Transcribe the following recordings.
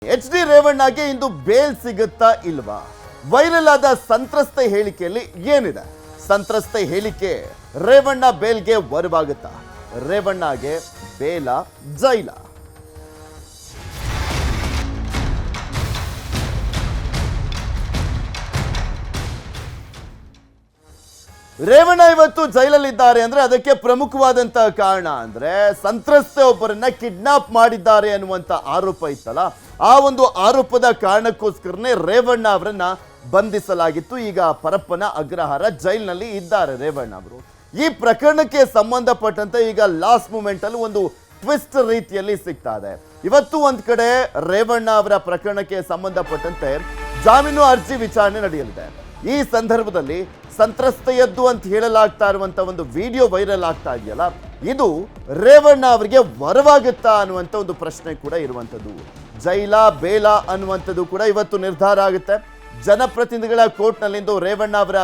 HD ರೇವಣ್ಣಗೆ ಇಂದು bale ಸಿಗುತ್ತಾ ಇಲ್ವಾ? Viral ಆದ ಸಂತ್ರಸ್ತೆ ಹೇಳಿಕೆಯಲ್ಲಿ ಏನಿದೆ? ಸಂತ್ರಸ್ತೆ ಹೇಳಿಕೆ ರೇವಣ್ಣ ಬೇಲ್ಗೆ ವರವಾಗುತ್ತಾ? ರೇವಣ್ಣಗೆ ಬೇಲ ಜೈಲ? ರೇವಣ್ಣ ಇವತ್ತು ಜೈಲಲ್ಲಿದ್ದಾರೆ ಅಂದ್ರೆ ಅದಕ್ಕೆ ಪ್ರಮುಖವಾದಂತಹ ಕಾರಣ ಅಂದ್ರೆ ಸಂತ್ರಸ್ತೆ ಒಬ್ಬರನ್ನ ಕಿಡ್ನಾಪ್ ಮಾಡಿದ್ದಾರೆ ಅನ್ನುವಂತ ಆರೋಪ ಇತ್ತಲ್ಲ, ಆ ಒಂದು ಆರೋಪದ ಕಾರಣಕ್ಕೋಸ್ಕರನೇ ರೇವಣ್ಣ ಅವರನ್ನ ಬಂಧಿಸಲಾಗಿತ್ತು. ಈಗ ಪರಪ್ಪನ ಅಗ್ರಹಾರ ಜೈಲಿನಲ್ಲಿ ಇದ್ದಾರೆ ರೇವಣ್ಣ ಅವರು. ಈ ಪ್ರಕರಣಕ್ಕೆ ಸಂಬಂಧಪಟ್ಟಂತೆ ಈಗ ಲಾಸ್ಟ್ ಮೂಮೆಂಟ್ ಅಲ್ಲಿ ಒಂದು ಟ್ವಿಸ್ಟ್ ರೀತಿಯಲ್ಲಿ ಸಿಗ್ತಾ ಇದೆ. ಇವತ್ತು ಒಂದ್ ಕಡೆ ರೇವಣ್ಣ ಅವರ ಪ್ರಕರಣಕ್ಕೆ ಸಂಬಂಧಪಟ್ಟಂತೆ ಜಾಮೀನು ಅರ್ಜಿ ವಿಚಾರಣೆ ನಡೆಯಲಿದೆ. ಈ ಸಂದರ್ಭದಲ್ಲಿ ಸಂತ್ರಸ್ತೆಯದ್ದು ಅಂತ ಹೇಳಲಾಗ್ತಾ ಇರುವಂತ ಒಂದು ವಿಡಿಯೋ ವೈರಲ್ ಆಗ್ತಾ ಇದೆಯಲ್ಲ, ಇದು ರೇವಣ್ಣ ಅವರಿಗೆ ವರವಾಗುತ್ತಾ ಅನ್ನುವಂಥ ಒಂದು ಪ್ರಶ್ನೆ ಕೂಡ ಇರುವಂಥದ್ದು. ಜೈಲ ಬೇಲ ಅನ್ನುವಂಥದ್ದು ಕೂಡ ಇವತ್ತು ನಿರ್ಧಾರ ಆಗುತ್ತೆ. ಜನಪ್ರತಿನಿಧಿಗಳ ಕೋರ್ಟ್ನಲ್ಲಿಂದು ರೇವಣ್ಣ ಅವರ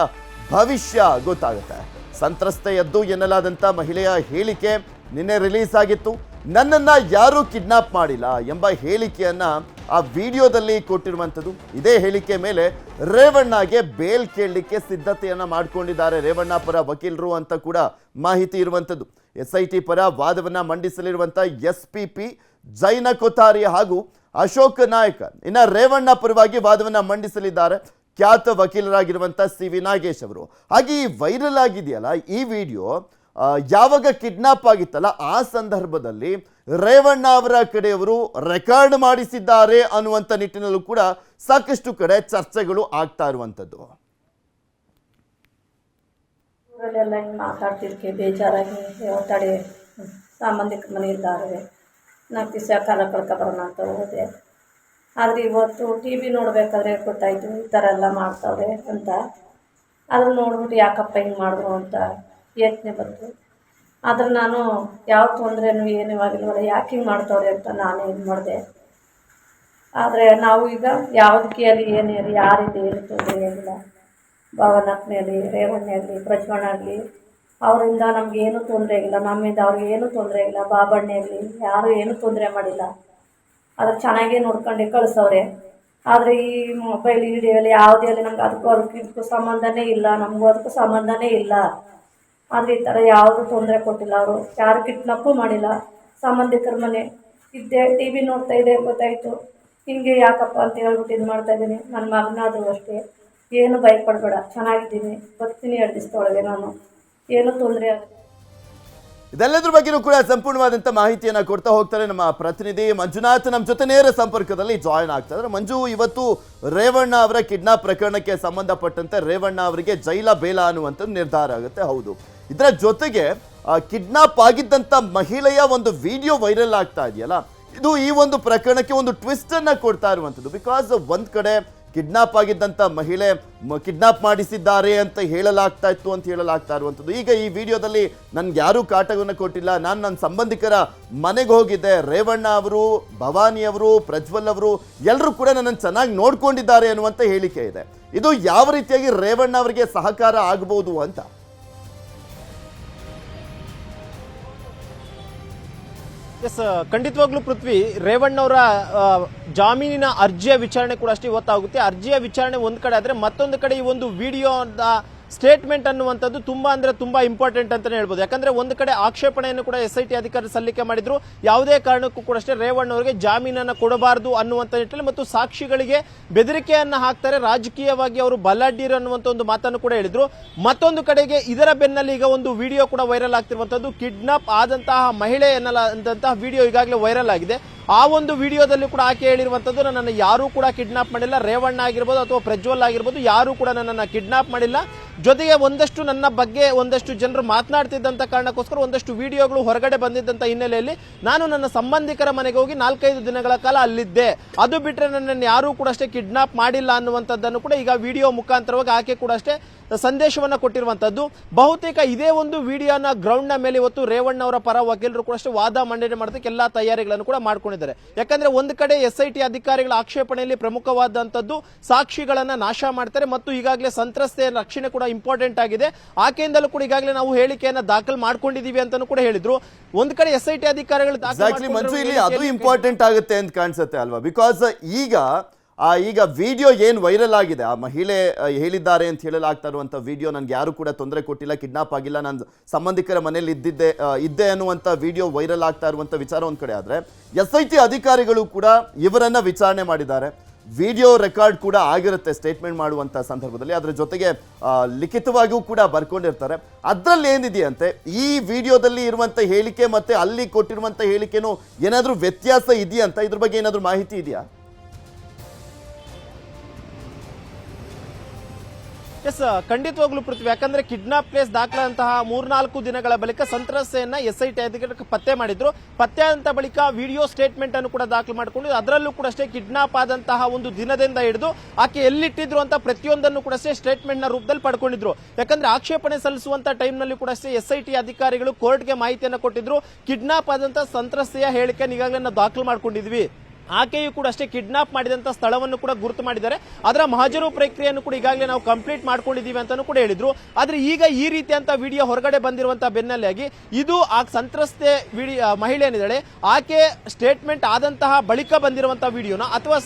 ಭವಿಷ್ಯ ಗೊತ್ತಾಗುತ್ತೆ. ಸಂತ್ರಸ್ತೆಯದ್ದು ಎನ್ನಲಾದಂಥ ಮಹಿಳೆಯ ಹೇಳಿಕೆ ನಿನ್ನೆ ರಿಲೀಸ್ ಆಗಿತ್ತು. ನನ್ನನ್ನ ಯಾರೂ ಕಿಡ್ನಾಪ್ ಮಾಡಿಲ್ಲ ಎಂಬ ಹೇಳಿಕೆಯನ್ನ ಆ ವಿಡಿಯೋದಲ್ಲಿ ಕೊಟ್ಟಿರುವಂಥದ್ದು. ಇದೇ ಹೇಳಿಕೆ ಮೇಲೆ ರೇವಣ್ಣಗೆ ಬೇಲ್ ಕೇಳಲಿಕ್ಕೆ ಸಿದ್ಧತೆಯನ್ನ ಮಾಡ್ಕೊಂಡಿದ್ದಾರೆ ರೇವಣ್ಣ ಪರ ವಕೀಲರು ಅಂತ ಕೂಡ ಮಾಹಿತಿ ಇರುವಂಥದ್ದು. SIT ಪರ ವಾದವನ್ನ ಮಂಡಿಸಲಿರುವಂಥ SPP ಜೈನ ಕೊತಾರಿ ಹಾಗೂ ಅಶೋಕ್ ನಾಯಕ್ ಇನ್ನ ರೇವಣ್ಣ ಪರವಾಗಿ ವಾದವನ್ನ ಮಂಡಿಸಲಿದ್ದಾರೆ ಖ್ಯಾತ ವಕೀಲರಾಗಿರುವಂಥ CV ನಾಗೇಶ್ ಅವರು. ಹಾಗೆ ಈ ವೈರಲ್ ಆಗಿದೆಯಲ್ಲ ಈ ವಿಡಿಯೋ, ಯಾವಾಗ ಕಿಡ್ನಾಪ್ ಆಗಿತ್ತಲ್ಲ ಆ ಸಂದರ್ಭದಲ್ಲಿ ರೇವಣ್ಣ ಅವರ ಕಡೆಯವರು ರೆಕಾರ್ಡ್ ಮಾಡಿಸಿದ್ದಾರೆ ಅನ್ನುವಂಥ ನಿಟ್ಟಿನಲ್ಲೂ ಕೂಡ ಸಾಕಷ್ಟು ಕಡೆ ಚರ್ಚೆಗಳು ಆಗ್ತಾ ಇರುವಂಥದ್ದು. ಮಾತಾಡ್ತಿದ್ದಕ್ಕೆ ಬೇಜಾರಾಗಿ ತಡೆ ಸಂಬಂಧಿಕರ ಮನೆ ಇದ್ದಾರೆ, 4 ದಿವಸ ಕಾಲ ಕಳ್ಕೊಬರೋಣ ಅಂತ ಹೋದೆ. ಆದರೆ ಇವತ್ತು TV ನೋಡಬೇಕಾದ್ರೆ ಗೊತ್ತಾಯಿತು ಈ ಥರ ಎಲ್ಲ ಮಾಡ್ತಾವ್ರೆ ಅಂತ. ಅದನ್ನು ನೋಡ್ಬಿಟ್ಟು ಯಾಕಪ್ಪ ಹಿಂಗೆ ಮಾಡಿದ್ರು ಅಂತ ಯೋಚನೆ ಬಂತು. ಆದರೆ ನಾನು ಯಾವ ತೊಂದರೆನೂ ಏನೂ ಆಗಿಲ್ವಲ್ಲ, ಯಾಕೆ ಹಿಂಗೆ ಮಾಡ್ತವ್ರೆ ಅಂತ ನಾನೇ ಇದು ಮಾಡಿದೆ. ಆದರೆ ನಾವು ಈಗ ಯಾವುದಕ್ಕೆ ಅಲ್ಲಿ ಏನೇ ಆಗಲಿ ಯಾರಿಂದ ಏನು ತೊಂದರೆ ಆಗಿಲ್ಲ. ಭವನಕ್ಕನೇಲಿ ರೇವಣ್ಣ ಆಗಲಿ ಪ್ರಜ್ವಣ್ಣ ಆಗಲಿ ಅವರಿಂದ ನಮಗೇನು ತೊಂದರೆ ಆಗಿಲ್ಲ, ನಮ್ಮಿಂದ ಅವ್ರಿಗೆ ಏನೂ ತೊಂದರೆ ಆಗಿಲ್ಲ. ಬಾಬಣ್ಣ ಆಗಲಿ ಯಾರೂ ಏನೂ ತೊಂದರೆ ಮಾಡಿಲ್ಲ. ಆದರೆ ಚೆನ್ನಾಗೇ ನೋಡ್ಕೊಂಡು ಕಳಿಸವ್ರೆ. ಆದರೆ ಈ ಮೊಬೈಲ್ ವಿಡಿಯೋಲಿ ಯಾವುದೇ ಅಲ್ಲಿ ನಮ್ಗೆ ಅದಕ್ಕೂ ಸಂಬಂಧನೇ ಇಲ್ಲ, ನಮಗೂ ಅದಕ್ಕೂ ಸಂಬಂಧನೇ ಇಲ್ಲ. ಆದರೆ ಈ ಥರ ಯಾವುದೂ ತೊಂದರೆ ಕೊಟ್ಟಿಲ್ಲ. ಅವರು ಯಾರು ಕಿಡ್ನಾಪು ಮಾಡಿಲ್ಲ. ಸಂಬಂಧಿಕರ ಮನೆ ಇದ್ದೆ, TV ನೋಡ್ತಾ ಇದೆ, ಗೊತ್ತಾಯಿತು ಹಿಂಗೆ ಯಾಕಪ್ಪ ಅಂತ ಹೇಳ್ಬಿಟ್ಟು ಇದು ಮಾಡ್ತಾಯಿದ್ದೀನಿ. ನನ್ನ ಮಗನಾದರೂ ಅಷ್ಟೇ, ಏನು ಭಯಪಡಬೇಡ, ಚೆನ್ನಾಗಿದ್ದೀನಿ, ಬರ್ತೀನಿ 2 ದಿವಸದೊಳಗೆ, ನಾನು ಏನೂ ತೊಂದರೆ ಆಗುತ್ತೆ. ಇದೆಲ್ಲದ್ರ ಬಗ್ಗೆಯೂ ಕೂಡ ಸಂಪೂರ್ಣವಾದಂಥ ಮಾಹಿತಿಯನ್ನು ಕೊಡ್ತಾ ಹೋಗ್ತಾರೆ ನಮ್ಮ ಪ್ರತಿನಿಧಿ ಮಂಜುನಾಥ್. ನಮ್ಮ ಜೊತೆ ನೇರ ಸಂಪರ್ಕದಲ್ಲಿ ಜಾಯಿನ್ ಆಗ್ತಾ ಇದ್ದಾರೆ. ಮಂಜು, ಇವತ್ತು ರೇವಣ್ಣ ಅವರ ಕಿಡ್ನಾಪ್ ಪ್ರಕರಣಕ್ಕೆ ಸಂಬಂಧಪಟ್ಟಂತೆ ರೇವಣ್ಣ ಅವರಿಗೆ ಜೈಲ ಬೇಲ ಅನ್ನುವಂಥದ್ದು ನಿರ್ಧಾರ ಆಗುತ್ತೆ. ಹೌದು, ಇದರ ಜೊತೆಗೆ ಕಿಡ್ನಾಪ್ ಆಗಿದ್ದಂಥ ಮಹಿಳೆಯ ಒಂದು ವಿಡಿಯೋ ವೈರಲ್ ಆಗ್ತಾ ಇದೆಯಲ್ಲ, ಇದು ಈ ಒಂದು ಪ್ರಕರಣಕ್ಕೆ ಒಂದು ಟ್ವಿಸ್ಟ್ ಅನ್ನ ಕೊಡ್ತಾ ಇರುವಂಥದ್ದು. ಬಿಕಾಸ್ ಒಂದ್ ಕಡೆ ಕಿಡ್ನಾಪ್ ಆಗಿದ್ದಂಥ ಮಹಿಳೆ ಕಿಡ್ನಾಪ್ ಮಾಡಿಸಿದ್ದಾರೆ ಅಂತ ಹೇಳಲಾಗ್ತಾ ಇರುವಂಥದ್ದು. ಈಗ ಈ ವಿಡಿಯೋದಲ್ಲಿ ನನ್ಗೆ ಯಾರೂ ಕಾಟವನ್ನು ಕೊಟ್ಟಿಲ್ಲ, ನಾನು ನನ್ನ ಸಂಬಂಧಿಕರ ಮನೆಗೆ ಹೋಗಿದ್ದೆ, ರೇವಣ್ಣ ಅವರು, ಭವಾನಿ ಅವರು, ಪ್ರಜ್ವಲ್ ಅವರು ಎಲ್ಲರೂ ಕೂಡ ನನ್ನನ್ನು ಚೆನ್ನಾಗಿ ನೋಡ್ಕೊಂಡಿದ್ದಾರೆ ಅನ್ನುವಂಥ ಹೇಳಿಕೆ ಇದೆ. ಇದು ಯಾವ ರೀತಿಯಾಗಿ ರೇವಣ್ಣ ಅವರಿಗೆ ಸಹಕಾರ ಆಗಬಹುದು ಅಂತ? ಎಸ್, ಖಂಡಿತವಾಗ್ಲೂ ಪೃಥ್ವಿ, ರೇವಣ್ಣ ಅವರ ಜಾಮೀನಿನ ಅರ್ಜಿಯ ವಿಚಾರಣೆ ಕೂಡ ಅಷ್ಟೇ ಇವತ್ತಾಗುತ್ತೆ. ಅರ್ಜಿಯ ವಿಚಾರಣೆ ಒಂದ್ ಕಡೆ ಆದ್ರೆ ಮತ್ತೊಂದು ಕಡೆ ಈ ಒಂದು ವಿಡಿಯೋದ ಸ್ಟೇಟ್ಮೆಂಟ್ ಅನ್ನುವಂಥದ್ದು ತುಂಬಾ ಅಂದ್ರೆ ತುಂಬಾ ಇಂಪಾರ್ಟೆಂಟ್ ಅಂತಾನೆ ಹೇಳ್ಬೋದು. ಯಾಕಂದ್ರೆ ಒಂದು ಕಡೆ ಆಕ್ಷೇಪಣೆಯನ್ನು ಕೂಡ SIT ಅಧಿಕಾರಿ ಸಲ್ಲಿಕೆ ಮಾಡಿದ್ರು. ಯಾವುದೇ ಕಾರಣಕ್ಕೂ ಕೂಡ ಅಷ್ಟೇ ರೇವಣ್ಣ ಅವರಿಗೆ ಜಾಮೀನನ್ನು ಕೊಡಬಾರದು ಅನ್ನುವಂಥ ನಿಟ್ಟಿನಲ್ಲಿ ಮತ್ತು ಸಾಕ್ಷಿಗಳಿಗೆ ಬೆದರಿಕೆಯನ್ನ ಹಾಕ್ತಾರೆ, ರಾಜಕೀಯವಾಗಿ ಅವರು ಬಲಾಢ್ಯರು ಅನ್ನುವಂಥ ಒಂದು ಮಾತನ್ನು ಕೂಡ ಹೇಳಿದ್ರು. ಮತ್ತೊಂದು ಕಡೆಗೆ ಇದರ ಬೆನ್ನಲ್ಲಿ ಈಗ ಒಂದು ವಿಡಿಯೋ ಕೂಡ ವೈರಲ್ ಆಗ್ತಿರುವಂತದ್ದು. ಕಿಡ್ನಾಪ್ ಆದಂತಹ ಮಹಿಳೆ ಎನ್ನಲಾದಂತಹ ವಿಡಿಯೋ ಈಗಾಗಲೇ ವೈರಲ್ ಆಗಿದೆ. ಆ ಒಂದು ವಿಡಿಯೋದಲ್ಲಿ ಕೂಡ ಆಕೆ ಹೇಳಿರುವಂತದ್ದು, ನನ್ನನ್ನು ಯಾರೂ ಕೂಡ ಕಿಡ್ನಾಪ್ ಮಾಡಿಲ್ಲ, ರೇವಣ್ಣ ಆಗಿರ್ಬೋದು ಅಥವಾ ಪ್ರಜ್ವಲ್ ಆಗಿರ್ಬೋದು ಯಾರೂ ಕೂಡ ನನ್ನನ್ನು ಕಿಡ್ನಾಪ್ ಮಾಡಿಲ್ಲ. ಜೊತೆಗೆ ಒಂದಷ್ಟು ನನ್ನ ಬಗ್ಗೆ ಒಂದಷ್ಟು ಜನರು ಮಾತನಾಡ್ತಿದ್ದಂತ ಕಾರಣಕ್ಕೋಸ್ಕರ ಒಂದಷ್ಟು ವಿಡಿಯೋಗಳು ಹೊರಗಡೆ ಬಂದಿದ್ದಂತ ಹಿನ್ನೆಲೆಯಲ್ಲಿ ನಾನು ನನ್ನ ಸಂಬಂಧಿಕರ ಮನೆಗೆ ಹೋಗಿ 4-5 ದಿನಗಳ ಕಾಲ ಅಲ್ಲಿದ್ದೆ. ಅದು ಬಿಟ್ಟರೆ ನನ್ನನ್ನು ಯಾರೂ ಕೂಡ ಅಷ್ಟೇ ಕಿಡ್ನಾಪ್ ಮಾಡಿಲ್ಲ ಅನ್ನುವಂಥದ್ದನ್ನು ಕೂಡ ಈಗ ವಿಡಿಯೋ ಮುಖಾಂತರವಾಗಿ ಆಕೆ ಕೂಡ ಅಷ್ಟೇ ಸಂದೇಶವನ್ನ ಕೊಟ್ಟಿರುವಂತದ್ದು. ಬಹುತೇಕ ಇದೇ ಒಂದು ವಿಡಿಯೋನ ಗ್ರೌಂಡ್ ನ ಮೇಲೆ ಇವತ್ತು ರೇವಣ್ಣ ಅವರ ಪರ ವಕೀಲರು ಕೂಡ ಅಷ್ಟೇ ವಾದ ಮಂಡನೆ ಮಾಡೋದಕ್ಕೆ ಎಲ್ಲಾ ತಯಾರಿಗಳನ್ನು ಕೂಡ ಮಾಡ್ಕೊಂಡಿದ್ದಾರೆ. ಯಾಕಂದ್ರೆ ಒಂದು ಕಡೆ SIT ಅಧಿಕಾರಿಗಳ ಆಕ್ಷೇಪಣೆಯಲ್ಲಿ ಪ್ರಮುಖವಾದಂತದ್ದು ಸಾಕ್ಷಿಗಳನ್ನ ನಾಶ ಮಾಡ್ತಾರೆ ಮತ್ತು ಈಗಾಗಲೇ ಸಂತ್ರಸ್ತೆಯ ರಕ್ಷಣೆ ಕೂಡ ಇಂಪಾರ್ಟೆಂಟ್ ಆಗಿದೆ. ಆಕೆಯಿಂದಲೂ ಕೂಡ ಈಗಾಗಲೇ ನಾವು ಹೇಳಿಕೆಯನ್ನ ದಾಖಲು ಮಾಡ್ಕೊಂಡಿದೀವಿ ಅಂತಾನೂ ಕೂಡ ಹೇಳಿದ್ರು. ಒಂದ್ ಕಡೆ SIT ಅಧಿಕಾರಿಗಳು ಎಕ್ಸಾಕ್ಟ್ಲಿ ಮಂಜು, ಇಲ್ಲಿ ಅದು ಇಂಪಾರ್ಟೆಂಟ್ ಆಗುತ್ತೆ ಅಂತ ಕಾಣಿಸುತ್ತೆ ಅಲ್ವಾ? ಬಿಕಾಸ್ ಈಗ ವಿಡಿಯೋ ಏನು ವೈರಲ್ ಆಗಿದೆ, ಆ ಮಹಿಳೆ ಹೇಳಿದ್ದಾರೆ ಅಂತ ಹೇಳಲಾಗ್ತಾ ಇರುವಂಥ ವಿಡಿಯೋ, ನನಗೆ ಯಾರು ಕೂಡ ತೊಂದರೆ ಕೊಟ್ಟಿಲ್ಲ, ಕಿಡ್ನಾಪ್ ಆಗಿಲ್ಲ, ನನ್ನ ಸಂಬಂಧಿಕರ ಮನೇಲಿ ಇದ್ದೆ ಅನ್ನುವಂಥ ವಿಡಿಯೋ ವೈರಲ್ ಆಗ್ತಾ ಇರುವಂಥ ವಿಚಾರ ಒಂದು ಕಡೆ ಆದರೆ, SIT ಅಧಿಕಾರಿಗಳು ಕೂಡ ಇವರನ್ನ ವಿಚಾರಣೆ ಮಾಡಿದ್ದಾರೆ. ವಿಡಿಯೋ ರೆಕಾರ್ಡ್ ಕೂಡ ಆಗಿರುತ್ತೆ ಸ್ಟೇಟ್ಮೆಂಟ್ ಮಾಡುವಂಥ ಸಂದರ್ಭದಲ್ಲಿ, ಅದರ ಜೊತೆಗೆ ಲಿಖಿತವಾಗಿಯೂ ಕೂಡ ಬರ್ಕೊಂಡಿರ್ತಾರೆ. ಅದರಲ್ಲಿ ಏನಿದೆಯಂತೆ, ಈ ವಿಡಿಯೋದಲ್ಲಿ ಇರುವಂಥ ಹೇಳಿಕೆ ಮತ್ತೆ ಅಲ್ಲಿ ಕೊಟ್ಟಿರುವಂಥ ಹೇಳಿಕೆನೂ ಏನಾದರೂ ವ್ಯತ್ಯಾಸ ಇದೆಯಂತ? ಇದ್ರ ಬಗ್ಗೆ ಏನಾದರೂ ಮಾಹಿತಿ ಇದೆಯಾ? ಎಸ್, ಖಂಡಿತವಾಗ್ಲೂ ಪೃಥ್ವಿ. ಯಾಕಂದ್ರೆ ಕಿಡ್ನಾಪ್ ಕೇಸ್ ದಾಖಲಾದಂತಹ 3-4 ದಿನಗಳ ಬಳಿಕ ಸಂತ್ರಸ್ತೆಯನ್ನ SIT ಅಧಿಕಾರಿಗಳು ಪತ್ತೆ ಮಾಡಿದ್ರು. ಪತ್ತೆ ಆದಂತ ಬಳಿಕ ವಿಡಿಯೋ ಸ್ಟೇಟ್ಮೆಂಟ್ ಅನ್ನು ಕೂಡ ದಾಖಲು ಮಾಡಿಕೊಂಡು, ಅದರಲ್ಲೂ ಕೂಡ ಅಷ್ಟೇ ಕಿಡ್ನಾಪ್ ಆದಂತಹ ಒಂದು ದಿನದಿಂದ ಹಿಡಿದು ಆಕೆ ಎಲ್ಲಿಟ್ಟಿದ್ರು ಅಂತ ಪ್ರತಿಯೊಂದನ್ನು ಕೂಡ ಅಷ್ಟೇ ಸ್ಟೇಟ್ಮೆಂಟ್ ನ ರೂಪದಲ್ಲಿ ಪಡ್ಕೊಂಡಿದ್ರು. ಯಾಕಂದ್ರೆ ಆಕ್ಷೇಪಣೆ ಸಲ್ಲಿಸುವಂತ ಟೈಮ್ ನಲ್ಲಿ ಕೂಡ ಅಷ್ಟೇ SIT ಅಧಿಕಾರಿಗಳು ಕೋರ್ಟ್ಗೆ ಮಾಹಿತಿಯನ್ನು ಕೊಟ್ಟಿದ್ರು. ಕಿಡ್ನಾಪ್ ಆದಂತ ಸಂತ್ರಸ್ತೆಯ ಹೇಳಿಕೆಯನ್ನು ಈಗಾಗಲೇ ನಾವು ದಾಖಲು ಮಾಡ್ಕೊಂಡಿದ್ವಿ, ಆಕೆಯು ಕೂಡ ಅಷ್ಟೇ ಕಿಡ್ನಾಪ್ ಮಾಡಿದಂತ ಸ್ಥಳವನ್ನು ಕೂಡ ಗುರುತು ಮಾಡಿದ್ದಾರೆ, ಅದರ ಮಹಾಜರು ಪ್ರಕ್ರಿಯೆಯನ್ನು ಕೂಡ ಈಗಾಗಲೇ ನಾವು ಕಂಪ್ಲೀಟ್ ಮಾಡ್ಕೊಂಡಿದೀವಿ ಅಂತಾನೂ ಕೂಡ ಹೇಳಿದ್ರು. ಆದ್ರೆ ಈಗ ಈ ರೀತಿಯಂತ ವಿಡಿಯೋ ಹೊರಗಡೆ ಬಂದಿರುವಂತಹ ಬೆನ್ನಲ್ಲಾಗಿ ಇದು ಆ ಸಂತ್ರಸ್ತೆ ಮಹಿಳೆ ಏನಿದ್ದಾಳೆ ಆಕೆ ಸ್ಟೇಟ್ಮೆಂಟ್ ಆದಂತಹ ಬಳಿಕ ಬಂದಿರುವಂತಹ ವಿಡಿಯೋನ ಅಥವಾ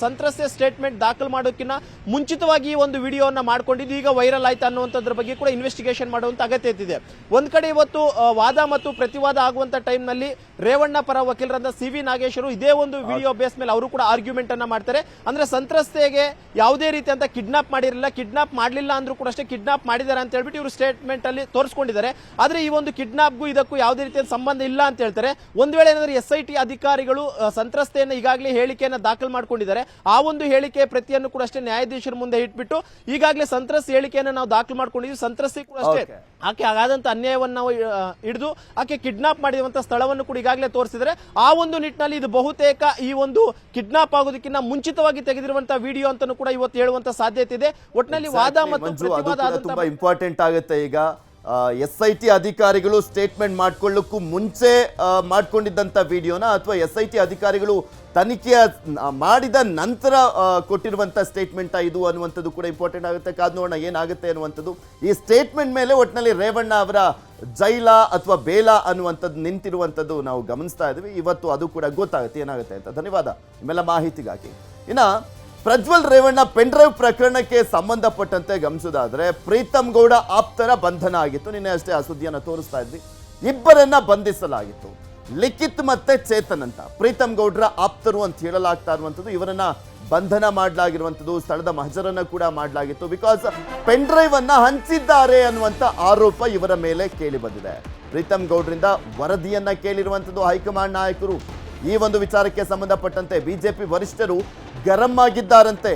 ಸಂತ್ರಸ್ತೆ ಸ್ಟೇಟ್ಮೆಂಟ್ ದಾಖಲು ಮಾಡೋಕ್ಕಿಂತ ಮುಂಚಿತವಾಗಿ ಈ ಒಂದು ವಿಡಿಯೋನ ಮಾಡ್ಕೊಂಡಿದ್ದು ಈಗ ವೈರಲ್ ಆಯ್ತು ಅನ್ನುವಂಥದ್ರ ಬಗ್ಗೆ ಕೂಡ ಇನ್ವೆಸ್ಟಿಗೇಷನ್ ಮಾಡುವಂತ ಅಗತ್ಯ ಇದೆ. ಒಂದ್ ಕಡೆ ಇವತ್ತು ವಾದ ಮತ್ತು ಪ್ರತಿವಾದ ಆಗುವಂತ ಟೈಮ್ ನಲ್ಲಿ ರೇವಣ್ಣ ಪರ ವಕೀಲರಾದ CV ನಾಗೇಶ್ವರು ಇದೇ ಒಂದು ವಿಡಿಯೋ ಬೇಸ್ ಮೇಲೆ ಅವರು ಕೂಡ ಆರ್ಗ್ಯುಮೆಂಟ್ ಅನ್ನ ಮಾಡ್ತಾರೆ. ಅಂದ್ರೆ ಸಂತ್ರಸ್ತೆಗೆ ಯಾವುದೇ ರೀತಿ ಅಂತ ಕಿಡ್ನಾಪ್ ಮಾಡಿರಲಿಲ್ಲ, ಕಿಡ್ನಾಪ್ ಮಾಡಲಿಲ್ಲ ಅಂದ್ರೂ ಕೂಡ ಅಷ್ಟೇ ಕಿಡ್ನಾಪ್ ಮಾಡಿದ್ದಾರೆ ಅಂತ ಹೇಳ್ಬಿಟ್ಟು ಇವರು ಸ್ಟೇಟ್ಮೆಂಟ್ ಅಲ್ಲಿ ತೋರಿಸ್ಕೊಂಡಿದ್ದಾರೆ. ಆದ್ರೆ ಈ ಒಂದು ಕಿಡ್ನಾಪ್ಗೂ ಇದಕ್ಕೂ ಯಾವುದೇ ರೀತಿಯ ಸಂಬಂಧ ಇಲ್ಲ ಅಂತ ಹೇಳ್ತಾರೆ. ಒಂದ್ ವೇಳೆ ಏನಾದ್ರೆ SIT ಅಧಿಕಾರಿಗಳು ಸಂತ್ರಸ್ತೆಯನ್ನು ಈಗಾಗಲೇ ಹೇಳಿಕೆಯನ್ನ ದಾಖಲು ಮಾಡ್ಕೊಂಡಿದ್ದಾರೆ, ಆ ಒಂದು ಹೇಳಿಕೆ ಪ್ರತಿಯನ್ನು ಕೂಡ ಅಷ್ಟೇ ನ್ಯಾಯಾಧೀಶರ ಮುಂದೆ ಇಟ್ಬಿಟ್ಟು ಈಗಾಗಲೇ ಸಂತ್ರಸ್ತ ಹೇಳಿಕೆಯನ್ನು ನಾವು ದಾಖಲು ಮಾಡ್ಕೊಂಡಿದ್ವಿ, ಸಂತ್ರಸ್ತೆ ಕೂಡ ಅಷ್ಟೇ ಆಕೆ ಆಗಾದಂತ ಅನ್ಯಾಯವನ್ನು ನಾವು ಹಿಡಿದು ಆಕೆ ಕಿಡ್ನಾಪ್ ಮಾಡಿರುವಂತ ಸ್ಥಳವನ್ನು ಕೂಡ ಈಗಾಗಲೇ ತೋರಿಸಿದರೆ, ಆ ಒಂದು ನಿಟ್ಟಿನಲ್ಲಿ ಇದು ಬಹುತೇಕ ಈ ಒಂದು ಕಿಡ್ನಾಪ್ ಆಗೋದಕ್ಕಿಂತ ಮುಂಚಿತವಾಗಿ ತೆಗೆದಿರುವಂತಹ ವಿಡಿಯೋ ಅಂತಾನೂ ಕೂಡ ಇವತ್ತು ಹೇಳುವಂತ ಸಾಧ್ಯತೆ ಇದೆ. ಒಟ್ಟಿನಲ್ಲಿ ವಾದ ಮತ್ತು ಪ್ರತಿವಾದ ತುಂಬಾ ಇಂಪಾರ್ಟೆಂಟ್ ಆಗುತ್ತೆ. ಈಗ SIT ಅಧಿಕಾರಿಗಳು ಸ್ಟೇಟ್ಮೆಂಟ್ ಮಾಡ್ಕೊಳ್ಳಕ್ಕೂ ಮುಂಚೆ ಮಾಡ್ಕೊಂಡಿದ್ದಂತ ವಿಡಿಯೋನ ಅಥವಾ SIT ಅಧಿಕಾರಿಗಳು ತನಿಖೆಯ ಮಾಡಿದ ನಂತರ ಕೊಟ್ಟಿರುವಂತ ಸ್ಟೇಟ್ಮೆಂಟ್ ಇದು ಅನ್ನುವಂಥದ್ದು ಕೂಡ ಇಂಪಾರ್ಟೆಂಟ್ ಆಗುತ್ತೆ. ಕಾದ್ ನೋಡೋಣ ಏನಾಗುತ್ತೆ ಅನ್ನುವಂಥದ್ದು. ಈ ಸ್ಟೇಟ್ಮೆಂಟ್ ಮೇಲೆ ಒಟ್ಟಿನಲ್ಲಿ ರೇವಣ್ಣ ಅವರ ಜೈಲ ಅಥವಾ ಬೇಲ ಅನ್ನುವಂಥದ್ದು ನಿಂತಿರುವಂಥದ್ದು ನಾವು ಗಮನಿಸ್ತಾ ಇದ್ವಿ. ಇವತ್ತು ಅದು ಕೂಡ ಗೊತ್ತಾಗುತ್ತೆ ಏನಾಗುತ್ತೆ ಅಂತ. ಧನ್ಯವಾದ ನಿಮ್ಮೆಲ್ಲ ಮಾಹಿತಿಗಾಗಿ. ಇನ್ನ ಪ್ರಜ್ವಲ್ ರೇವಣ್ಣ ಪೆನ್ ಡ್ರೈವ್ ಪ್ರಕರಣಕ್ಕೆ ಸಂಬಂಧಪಟ್ಟಂತೆ ಗಮನಿಸೋದಾದ್ರೆ, ಪ್ರೀತಮ್ ಗೌಡ ಆಪ್ತರ ಬಂಧನ ಆಗಿತ್ತು. ನಿನ್ನೆ ಅಷ್ಟೇ ಆ ಸುದ್ದಿಯನ್ನು ತೋರಿಸ್ತಾ ಇದ್ವಿ. ಇಬ್ಬರನ್ನ ಬಂಧಿಸಲಾಗಿತ್ತು, ಲಿಖಿತ್ ಮತ್ತೆ ಚೇತನ್ ಅಂತ. ಪ್ರೀತಮ್ ಗೌಡ್ರ ಆಪ್ತರು ಅಂತ ಹೇಳಲಾಗ್ತಾ ಇರುವಂಥದ್ದು. ಇವರನ್ನ ಬಂಧನ ಮಾಡಲಾಗಿರುವಂಥದ್ದು, ಸ್ಥಳದ ಮಹಜರನ್ನ ಕೂಡ ಮಾಡಲಾಗಿತ್ತು. ಬಿಕಾಸ್ ಪೆನ್ ಡ್ರೈವ್ ಅನ್ನ ಹಂಚಿದ್ದಾರೆ ಅನ್ನುವಂಥ ಆರೋಪ ಇವರ ಮೇಲೆ ಕೇಳಿ ಬಂದಿದೆ. ಪ್ರೀತಮ್ ಗೌಡ್ರಿಂದ ವರದಿಯನ್ನ ಕೇಳಿರುವಂಥದ್ದು ಹೈಕಮಾಂಡ್ ನಾಯಕರು. ಈ ಒಂದು ವಿಚಾರಕ್ಕೆ ಸಂಬಂಧಪಟ್ಟಂತೆ ಬಿಜೆಪಿ ವರಿಷ್ಠರು ಗರಂ ಆಗಿದ್ದಾರಂತೆ.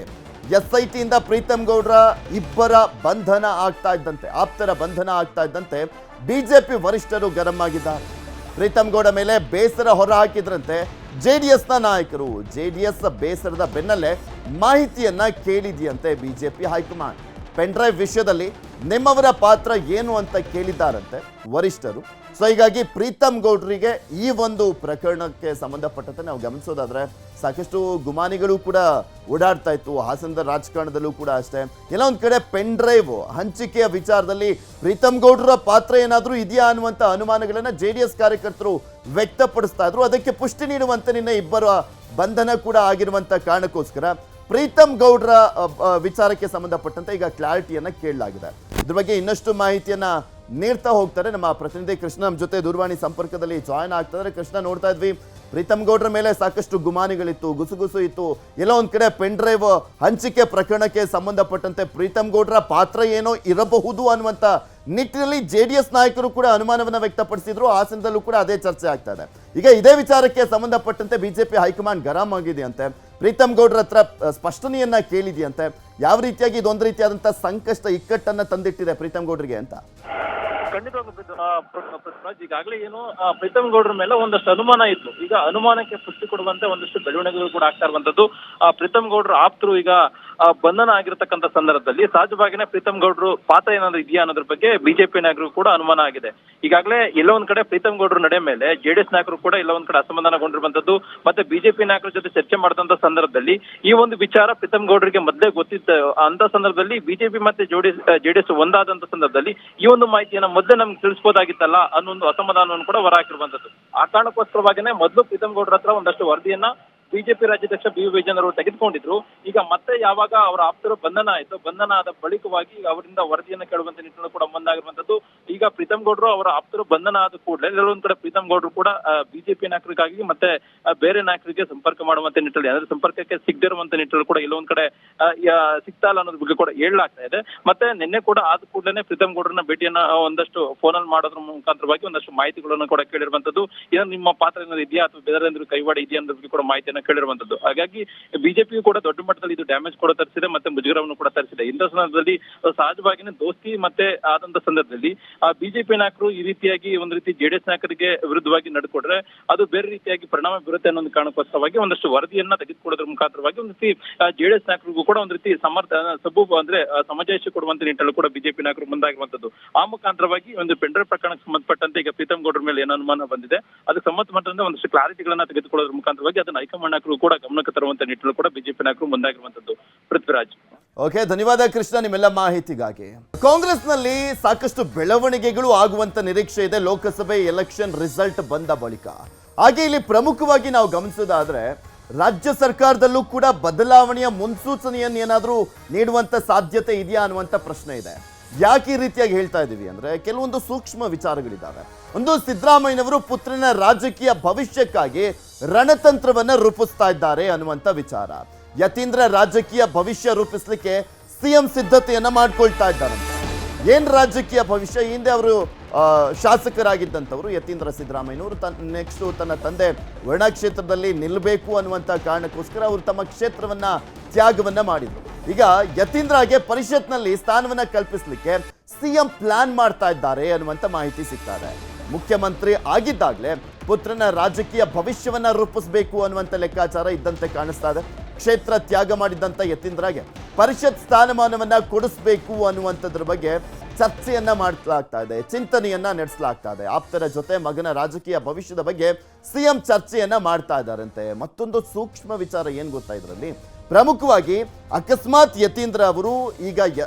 SIT ಇಂದ ಪ್ರೀತಮ್ ಗೌಡ್ರ ಇಬ್ಬರ ಬಂಧನ ಆಗ್ತಾ ಇದ್ದಂತೆ, ಆಪ್ತರ ಬಂಧನ ಆಗ್ತಾ ಇದ್ದಂತೆ ಬಿಜೆಪಿ ವರಿಷ್ಠರು ಗರಂ ಆಗಿದ್ದಾರೆ. ಪ್ರೀತಮ್ ಗೌಡ ಮೇಲೆ ಬೇಸರ ಹೊರ ಹಾಕಿದ್ರಂತೆ JDSನ ನಾಯಕರು. JDS ಬೇಸರದ ಬೆನ್ನಲ್ಲೇ ಮಾಹಿತಿಯನ್ನ ಕೇಳಿದೆಯಂತೆ ಬಿಜೆಪಿ ಹೈಕಮಾಂಡ್. ಪೆನ್ ಡ್ರೈವ್ ವಿಷಯದಲ್ಲಿ ನಿಮ್ಮವರ ಪಾತ್ರ ಏನು ಅಂತ ಕೇಳಿದ್ದಾರಂತೆ ವರಿಷ್ಠರು. ಸೊ ಹೀಗಾಗಿ ಪ್ರೀತಮ್ ಗೌಡ್ರಿಗೆ ಈ ಒಂದು ಪ್ರಕರಣಕ್ಕೆ ಸಂಬಂಧಪಟ್ಟಂತೆ ನಾವು ಗಮನಿಸೋದಾದ್ರೆ ಸಾಕಷ್ಟು ಗುಮಾನಿಗಳು ಕೂಡ ಓಡಾಡ್ತಾ ಇತ್ತು. ಹಾಸನದ ರಾಜಕಾರಣದಲ್ಲೂ ಕೂಡ ಅಷ್ಟೇ ಎಲ್ಲ ಒಂದು ಕಡೆ ಪೆನ್ ಡ್ರೈವ್ ಹಂಚಿಕೆಯ ವಿಚಾರದಲ್ಲಿ ಪ್ರೀತಮ್ ಗೌಡ್ರ ಪಾತ್ರ ಏನಾದರೂ ಇದೆಯಾ ಅನ್ನುವಂಥ ಅನುಮಾನಗಳನ್ನು JDS ಕಾರ್ಯಕರ್ತರು ವ್ಯಕ್ತಪಡಿಸ್ತಾ ಇದ್ರು. ಅದಕ್ಕೆ ಪುಷ್ಟಿ ನೀಡುವಂತೆ ನಿನ್ನೆ ಇಬ್ಬರ ಬಂಧನ ಕೂಡ ಆಗಿರುವಂಥ ಕಾರಣಕ್ಕೋಸ್ಕರ ಪ್ರೀತಮ್ ಗೌಡ್ರ ವಿಚಾರಕ್ಕೆ ಸಂಬಂಧಪಟ್ಟಂತೆ ಈಗ ಕ್ಲಾರಿಟಿಯನ್ನ ಕೇಳಲಾಗಿದೆ. ಇದ್ರ ಬಗ್ಗೆ ಇನ್ನಷ್ಟು ಮಾಹಿತಿಯನ್ನ ನೀಡ್ತಾ ಹೋಗ್ತಾರೆ ನಮ್ಮ ಪ್ರತಿನಿಧಿ ಕೃಷ್ಣ ನಮ್ಮ ಜೊತೆ ದೂರವಾಣಿ ಸಂಪರ್ಕದಲ್ಲಿ ಜಾಯ್ನ್ ಆಗ್ತಾರೆ. ಕೃಷ್ಣ, ನೋಡ್ತಾ ಇದ್ವಿ ಪ್ರೀತಮ್ ಗೌಡ್ರ ಮೇಲೆ ಸಾಕಷ್ಟು ಗುಮಾನಿಗಳಿತ್ತು, ಗುಸುಗುಸು ಇತ್ತು. ಎಲ್ಲ ಒಂದ್ ಕಡೆ ಪೆನ್ ಡ್ರೈವ್ ಹಂಚಿಕೆ ಪ್ರಕರಣಕ್ಕೆ ಸಂಬಂಧಪಟ್ಟಂತೆ ಪ್ರೀತಮ್ ಗೌಡ್ರ ಪಾತ್ರ ಏನೋ ಇರಬಹುದು ಅನ್ನುವಂಥ ನಿಟ್ಟಿನಲ್ಲಿ JDS ನಾಯಕರು ಕೂಡ ಅನುಮಾನವನ್ನ ವ್ಯಕ್ತಪಡಿಸಿದ್ರು. ಹಾಸನದಲ್ಲೂ ಕೂಡ ಅದೇ ಚರ್ಚೆ ಆಗ್ತಾ ಇದೆ. ಈಗ ಇದೇ ವಿಚಾರಕ್ಕೆ ಸಂಬಂಧಪಟ್ಟಂತೆ ಬಿಜೆಪಿ ಹೈಕಮಾಂಡ್ ಗರಂ ಆಗಿದೆಯಂತೆ. ಪ್ರೀತಮ್ ಗೌಡ್ರ ಹತ್ರ ಸ್ಪಷ್ಟನೆಯನ್ನ ಕೇಳಿದೆಯಂತೆ. ಯಾವ ರೀತಿಯಾಗಿ ಇದೊಂದು ರೀತಿಯಾದಂತಹ ಸಂಕಷ್ಟ ಇಕ್ಕಟ್ಟನ್ನ ತಂದಿಟ್ಟಿದೆ ಪ್ರೀತಮ್ ಗೌಡ್ರಿಗೆ ಅಂತ? ಖಂಡಿತವಾಗ್ಲೂ ಪೃಥ್ವಿರಾಜ್, ಈಗಾಗಲೇ ಏನು ಪ್ರೀತಮ್ ಗೌಡ್ರ ಮೇಲೆ ಒಂದಷ್ಟು ಅನುಮಾನ ಇತ್ತು. ಈಗ ಅನುಮಾನಕ್ಕೆ ಪುಷ್ಟಿ ಕೊಡುವಂತೆ ಒಂದಷ್ಟು ಬೆಳವಣಿಗೆಗಳು ಕೂಡ ಆಗ್ತಾ ಇರುವಂತದ್ದು. ಪ್ರೀತಮ್ ಗೌಡ್ರ ಆಪ್ತರು ಈಗ ಬಂಧನ ಆಗಿರತಕ್ಕಂತ ಸಂದರ್ಭದಲ್ಲಿ ಸಹಜವಾಗಿನೇ ಪ್ರೀತಮ್ ಗೌಡ್ರು ಪಾತ್ರ ಏನಾದ್ರು ಇದೆಯಾ ಅನ್ನೋದ್ರ ಬಗ್ಗೆ ಬಿಜೆಪಿ ನಾಯಕರು ಕೂಡ ಅನುಮಾನ ಆಗಿದೆ. ಈಗಾಗಲೇ ಎಲ್ಲೋ ಒಂದ್ ಕಡೆ ಪ್ರೀತಮ್ ಗೌಡ್ರ ನಡೆ ಮೇಲೆ ಜೆಡಿಎಸ್ ನಾಯಕರು ಕೂಡ ಎಲ್ಲ ಒಂದ್ ಕಡೆ ಅಸಮಾಧಾನಗೊಂಡಿರುವಂತದ್ದು. ಮತ್ತೆ ಬಿಜೆಪಿ ನಾಯಕರ ಜೊತೆ ಚರ್ಚೆ ಮಾಡಿದಂತ ಸಂದರ್ಭದಲ್ಲಿ ಈ ಒಂದು ವಿಚಾರ ಪ್ರೀತಮ್ ಗೌಡ್ರಿಗೆ ಮೊದಲೇ ಗೊತ್ತಿತ್ತು. ಅಂತ ಸಂದರ್ಭದಲ್ಲಿ ಬಿಜೆಪಿ ಮತ್ತೆ ಜೆಡಿಎಸ್ ಒಂದಾದಂತ ಸಂದರ್ಭದಲ್ಲಿ ಈ ಒಂದು ಮಾಹಿತಿಯನ್ನ ಮೊದಲೇ ನಮ್ಗೆ ತಿಳಿಸಬಹುದಾಗಿತ್ತಲ್ಲ ಅನ್ನೋ ಒಂದು ಅಸಮಾಧಾನವನ್ನು ಕೂಡ ಹೊರಹಾಕಿರುವಂತದ್ದು. ಆ ಕಾರಣಕ್ಕೋಸ್ಕರವಾಗಿನೇ ಮೊದಲು ಪ್ರೀತಮ್ ಗೌಡ್ರ ಹತ್ರ ಒಂದಷ್ಟು ವರದಿಯನ್ನ ಬಿಜೆಪಿ ರಾಜ್ಯಾಧ್ಯಕ್ಷ ಬಿ ವಿಜಯನ್ ಅವರು ತೆಗೆದುಕೊಂಡಿದ್ರು. ಈಗ ಮತ್ತೆ ಯಾವಾಗ ಅವರ ಆಪ್ತರು ಬಂಧನ ಆಯ್ತು, ಬಂಧನ ಆದ ಬಳಿಕವಾಗಿ ಅವರಿಂದ ವರದಿಯನ್ನು ಕೇಳುವಂತ ನಿಟ್ಟಿನಲ್ಲಿ ಕೂಡ ಮುಂದಾಗಿರುವಂತದ್ದು. ಈಗ ಪ್ರೀತಮ್ ಗೌಡ್ರು ಅವರ ಆಪ್ತರು ಬಂಧನ ಆದ ಕೂಡಲೇ ಎಲ್ಲೊಂದ್ ಕಡೆ ಪ್ರೀತಮ್ ಗೌಡ್ರು ಕೂಡ ಬಿಜೆಪಿ ನಾಯಕರಿಗಾಗಿ ಮತ್ತೆ ಬೇರೆ ನಾಯಕರಿಗೆ ಸಂಪರ್ಕ ಮಾಡುವಂತ ನಿಟ್ಟಿನಲ್ಲಿ, ಅಂದ್ರೆ ಸಂಪರ್ಕಕ್ಕೆ ಸಿಗದಿರುವಂತ ನಿಟ್ಟಿನಲ್ಲಿ ಕೂಡ ಎಲ್ಲೊಂದ್ ಕಡೆ ಸಿಗ್ತಾ ಇಲ್ಲ ಅನ್ನೋದ್ರ ಬಗ್ಗೆ ಕೂಡ ಹೇಳಲಾಗ್ತಾ ಇದೆ. ಮತ್ತೆ ನಿನ್ನೆ ಕೂಡ ಆದ ಕೂಡಲೇ ಪ್ರೀತಮ್ ಗೌಡ್ರನ್ನ ಭೇಟಿಯನ್ನ ಒಂದಷ್ಟು ಫೋನಲ್ಲಿ ಮಾಡೋದ್ರ ಮುಖಾಂತರವಾಗಿ ಒಂದಷ್ಟು ಮಾಹಿತಿಗಳನ್ನು ಕೂಡ ಕೇಳಿರುವಂತದ್ದು. ಏನೋ ನಿಮ್ಮ ಪಾತ್ರ ಏನಾದ್ರು ಇದೆಯಾ ಅಥವಾ ಬೇರೆ ಕೈವಾಡ ಇದೆಯಾ ಅನ್ನೋದ್ರ ಬಗ್ಗೆ ಕೂಡ ಮಾಹಿತಿಯನ್ನು ಕೇಳಿರುವಂತದ್ದು. ಹಾಗಾಗಿ ಬಿಜೆಪಿಯು ಕೂಡ ದೊಡ್ಡ ಮಟ್ಟದಲ್ಲಿ ಇದು ಡ್ಯಾಮೇಜ್ ಕೂಡ ತರಿಸಿದೆ, ಮತ್ತೆ ಮುಜುಗರವನ್ನು ಕೂಡ ತರಿಸಿದೆ. ಇಂಥ ಸಂದರ್ಭದಲ್ಲಿ ಸಹಜವಾಗಿನೇ ದೋಸ್ತಿ ಮತ್ತೆ ಆದಂತ ಸಂದರ್ಭದಲ್ಲಿ ಬಿಜೆಪಿ ನಾಯಕರು ಈ ರೀತಿಯಾಗಿ ಒಂದ್ ರೀತಿ ಜೆಡಿಎಸ್ ನಾಯಕರಿಗೆ ವಿರುದ್ಧವಾಗಿ ನಡ್ಕೊಂಡ್ರೆ ಅದು ಬೇರೆ ರೀತಿಯಾಗಿ ಪರಿಣಾಮ ಬೀರುತ್ತೆ ಅನ್ನೋ ಕಾರಣಕ್ಕೋಸ್ಕರವಾಗಿ ಒಂದಷ್ಟು ವರದಿಯನ್ನ ತೆಗೆದುಕೊಳ್ಳೋದ್ರ ಮುಖಾಂತರವಾಗಿ ಒಂದ್ ರೀತಿ ಜೆಡಿಎಸ್ ನಾಯಕರಿಗೂ ಕೂಡ ಒಂದ್ ರೀತಿ ಅಂದ್ರೆ ಸಮಜಾಯಿಷಿ ಕೊಡುವಂತ ನಿಟ್ಟಿನಲ್ಲಿ ಕೂಡ ಬಿಜೆಪಿ ನಾಯಕರು ಮುಂದಾಗಿರುವಂತದ್ದು. ಆ ಮುಖಾಂತರವಾಗಿ ಒಂದು ಪೆಂಡ್ರೈವ್ ಪ್ರಕರಣಕ್ಕೆ ಸಂಬಂಧಪಟ್ಟಂತೆ ಈಗ ಪ್ರೀತಮ್ ಗೌಡ್ರ ಮೇಲೆ ಏನು ಅನುಮಾನ ಬಂದಿದೆ ಅದಕ್ಕೆ ಸಂಬಂಧಪಟ್ಟಂತೆ ಒಂದಷ್ಟು ಕ್ಲಾರಿಟಿಗಳನ್ನ ತೆಗೆದುಕೊಳ್ಳೋದ್ರ ಮುಖಾಂತರವಾಗಿ ಅದನ್ನ ಹೈಕಮಾಂಡ್ ನಾಯಕರು ಕೂಡ ಗಮನಕ್ಕೆ ತರುವಂತ ನಿಟ್ಟಿನಲ್ಲಿ ಕೂಡ ಬಿಜೆಪಿ ನಾಯಕರು ಮುಂದಾಗಿರುವಂತದ್ದು. ಪೃಥ್ವಿರಾಜ್. ಓಕೆ, ಧನ್ಯವಾದ ಕೃಷ್ಣ ನಿಮ್ಮೆಲ್ಲ ಮಾಹಿತಿಗಾಗಿ. ಕಾಂಗ್ರೆಸ್ನಲ್ಲಿ ಸಾಕಷ್ಟು ಬೆಳವಣಿಗೆಗಳು ಆಗುವಂತ ನಿರೀಕ್ಷೆ ಇದೆ ಲೋಕಸಭೆ ಎಲೆಕ್ಷನ್ ರಿಸಲ್ಟ್ ಬಂದ ಬಳಿಕ. ಹಾಗೆ ಇಲ್ಲಿ ಪ್ರಮುಖವಾಗಿ ನಾವು ಗಮನಿಸೋದಾದ್ರೆ ರಾಜ್ಯ ಸರ್ಕಾರದಲ್ಲೂ ಕೂಡ ಬದಲಾವಣೆಯ ಮುನ್ಸೂಚನೆಯನ್ನು ಏನಾದರೂ ನೀಡುವಂತ ಸಾಧ್ಯತೆ ಇದೆಯಾ ಅನ್ನುವಂಥ ಪ್ರಶ್ನೆ ಇದೆ. ಯಾಕೆ ಈ ರೀತಿಯಾಗಿ ಹೇಳ್ತಾ ಇದ್ದೀವಿ ಅಂದ್ರೆ ಕೆಲವೊಂದು ಸೂಕ್ಷ್ಮ ವಿಚಾರಗಳಿದ್ದಾವೆ. ಒಂದು, ಸಿದ್ದರಾಮಯ್ಯನವರು ಪುತ್ರನ ರಾಜಕೀಯ ಭವಿಷ್ಯಕ್ಕಾಗಿ ರಣತಂತ್ರವನ್ನ ರೂಪಿಸ್ತಾ ಇದ್ದಾರೆ ಅನ್ನುವಂಥ ವಿಚಾರ. ಯತೀಂದ್ರ ರಾಜಕೀಯ ಭವಿಷ್ಯ ರೂಪಿಸ್ಲಿಕ್ಕೆ ಸಿಎಂ ಸಿದ್ಧತೆಯನ್ನ ಮಾಡ್ಕೊಳ್ತಾ ಇದ್ದಾರಂತೆ. ಏನ್ ರಾಜಕೀಯ ಭವಿಷ್ಯ? ಹಿಂದೆ ಅವರು ಶಾಸಕರಾಗಿದ್ದಂಥವ್ರು ಯತೀಂದ್ರ ಸಿದ್ದರಾಮಯ್ಯನವರು ನೆಕ್ಸ್ಟ್ ತನ್ನ ತಂದೆ ವರ್ಣ ಕ್ಷೇತ್ರದಲ್ಲಿ ನಿಲ್ಲಬೇಕು ಅನ್ನುವಂಥ ಕಾರಣಕ್ಕೋಸ್ಕರ ಅವರು ತಮ್ಮ ಕ್ಷೇತ್ರವನ್ನ ತ್ಯಾಗವನ್ನ ಮಾಡಿದ್ರು. ಈಗ ಯತೀಂದ್ರಗೆ ಪರಿಷತ್ನಲ್ಲಿ ಸ್ಥಾನವನ್ನ ಕಲ್ಪಿಸಲಿಕ್ಕೆ ಸಿಎಂ ಪ್ಲಾನ್ ಮಾಡ್ತಾ ಇದ್ದಾರೆ ಅನ್ನುವಂಥ ಮಾಹಿತಿ ಸಿಗ್ತಾ ಇದೆ. ಮುಖ್ಯಮಂತ್ರಿ ಆಗಿದ್ದಾಗಲೇ ಪುತ್ರನ ರಾಜಕೀಯ ಭವಿಷ್ಯವನ್ನ ರೂಪಿಸಬೇಕು ಅನ್ನುವಂಥ ಲೆಕ್ಕಾಚಾರ ಇದ್ದಂತೆ ಕಾಣಿಸ್ತಾ ಇದೆ. ಕ್ಷೇತ್ರ ತ್ಯಾಗ ಮಾಡಿದಂಥ ಯತೀಂದ್ರಗೆ ಪರಿಷತ್ ಸ್ಥಾನಮಾನವನ್ನ ಕೊಡಿಸಬೇಕು ಅನ್ನುವಂಥದ್ರ ಬಗ್ಗೆ ಚರ್ಚೆಯನ್ನ ಮಾಡಲಾಗ್ತಾ ಇದೆ, ಚಿಂತನೆಯನ್ನ ನಡೆಸಲಾಗ್ತಾ ಇದೆ. ಆಪ್ತರ ಜೊತೆ ಮಗನ ರಾಜಕೀಯ ಭವಿಷ್ಯದ ಬಗ್ಗೆ ಸಿಎಂ ಚರ್ಚೆಯನ್ನ ಮಾಡ್ತಾ ಇದ್ದಾರಂತೆ. ಮತ್ತೊಂದು ಸೂಕ್ಷ್ಮ ವಿಚಾರ ಏನ್ ಗೊತ್ತಾ ಇದರಲ್ಲಿ, ಪ್ರಮುಖವಾಗಿ ಅಕಸ್ಮಾತ್ ಯತೀಂದ್ರ ಅವರು ಈಗ